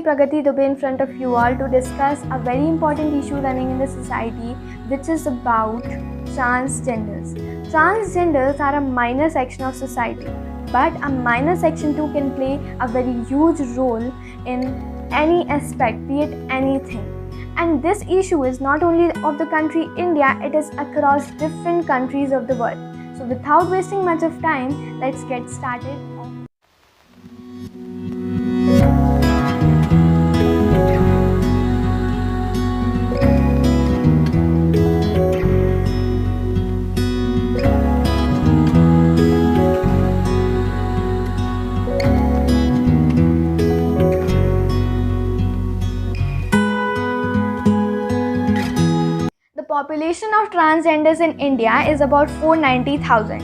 Pragati Dubey in front of you all to discuss a very important issue running in the society, which is about transgenders. Transgenders are a minor section of society, but a minor section too can play a very huge role in any aspect, be it anything. And this issue is not only of the country India, it is across different countries of the world. So without wasting much of time, let's get started. The population of transgenders in India is about 490,000.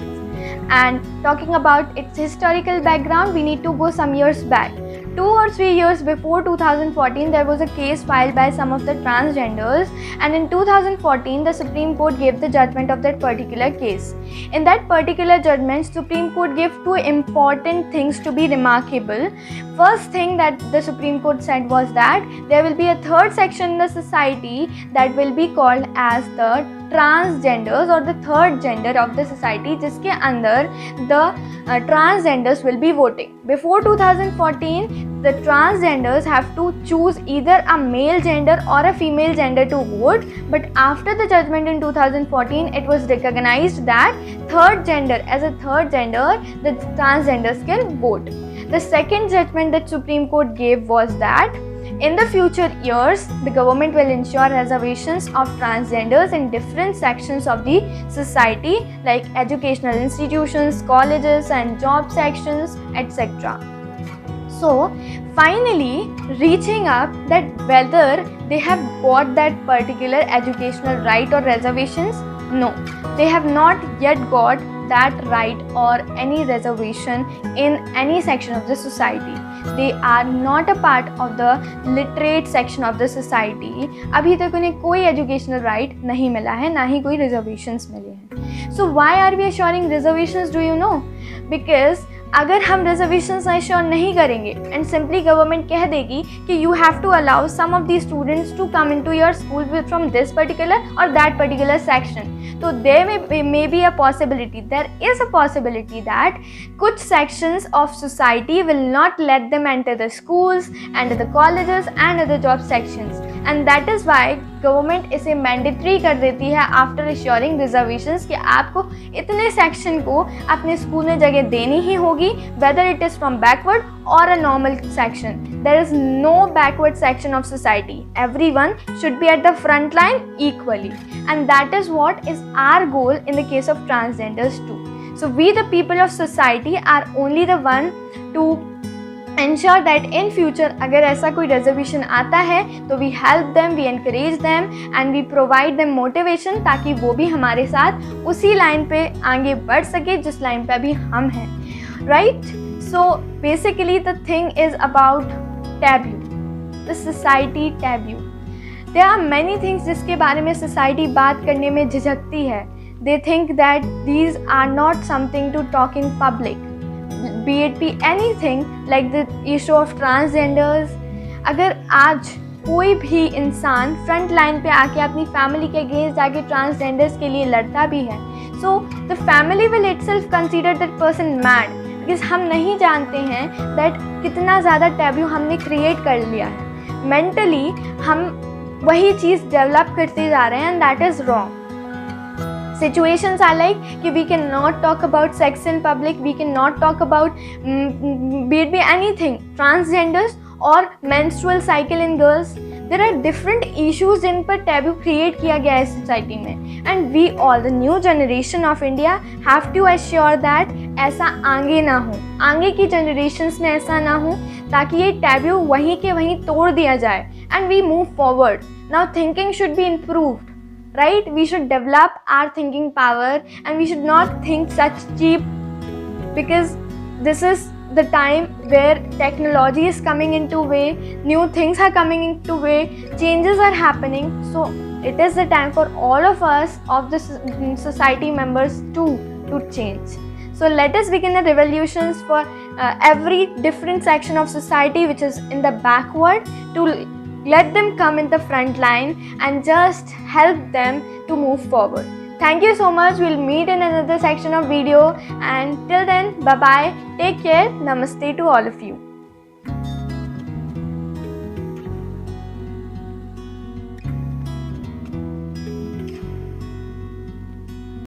And talking about its historical background, we need to go some years back. 2 or 3 years before 2014, there was a case filed by some of the transgenders, and in 2014, the Supreme Court gave the judgment of that particular case. In that particular judgment, Supreme Court gave 2 important things to be remarkable. First thing that the Supreme Court said was that there will be a third section in the society that will be called as the transgenders or the third gender of the society, जिसके अंदर the transgenders will be voting. Before 2014, the transgenders have to choose either a male gender or a female gender to vote, but after the judgment in 2014, it was recognized that as a third gender, the transgenders can vote. The second judgment that Supreme Court gave was that in the future years, the government will ensure reservations of transgenders in different sections of the society like educational institutions, colleges and job sections, etc. So finally reaching up that whether they have got that particular educational right or reservations, no, they have not yet got that right or any reservation in any section of the society. They are not a part of the literate section of the society. अभी तक उन्हें कोई educational right नहीं मिला है, ना ही कोई reservations मिले हैं. So why are we assuring reservations, do you know? Because अगर हम रिजर्वेशंस इंश्योर नहीं करेंगे एंड सिंपली गवर्नमेंट कह देगी कि you have to allow some of the students to come into your school with from this particular और that particular section, तो there may be a possibility, there is a possibility that कुछ sections of society will not let them enter the schools and the colleges and the job sections, and that is why government इसे mandatory कर देती है after assuring reservations कि आपको इतने section को अपने स्कूल में जगह देनी ही होगी, whether it is from backward or a normal section. There is no backward section of society. Everyone should be at the front line equally, and that is what is our goal in the case of transgenders too. So we the people of society are only the one to ensure that in future अगर ऐसा कोई reservation आता है तो we help them, we encourage them and we provide them motivation ताकि वो भी हमारे साथ उसी लाइन पे आगे बढ़ सके जिस लाइन पे अभी हम हैं, right? So basically the thing is about taboo, the society taboo. There are many things जिसके बारे में society बात करने में झिझकती है. They think that these are not something to talk in public. Be it be anything like the issue of transgenders. अगर आज कोई भी इंसान फ्रंट लाइन पे आके अपनी फैमिली के अगेंस्ट जाके ट्रांसजेंडर्स के लिए लड़ता भी है, so the family will itself consider that person mad, because हम नहीं जानते हैं दैट कितना ज़्यादा टैबू हमने क्रिएट कर लिया है. मेंटली हम वही चीज़ डेवलप करते जा रहे हैं and that is wrong. Situations are like कि we cannot talk about sex in public, we cannot talk about be it be anything, transgenders or menstrual cycle in girls. There are different issues जिन पर taboo create किया गया है society में, and we all the new generation of India have to assure that ऐसा आगे ना हो, आगे की generations में ऐसा ना हो, ताकि ये taboo वहीं के वहीं तोड़ दिया जाए and we move forward. Now thinking should be improved. Right? We should develop our thinking power and we should not think such cheap, because this is the time where technology is coming into way, new things are coming into way, changes are happening. So it is the time for all of us, of the society members to change. So let us begin the revolutions for every different section of society which is in the backward, to let them come in the front line and just help them to move forward. Thank you so much. We'll meet in another section of video, and till then, bye bye, take care, namaste to all of you.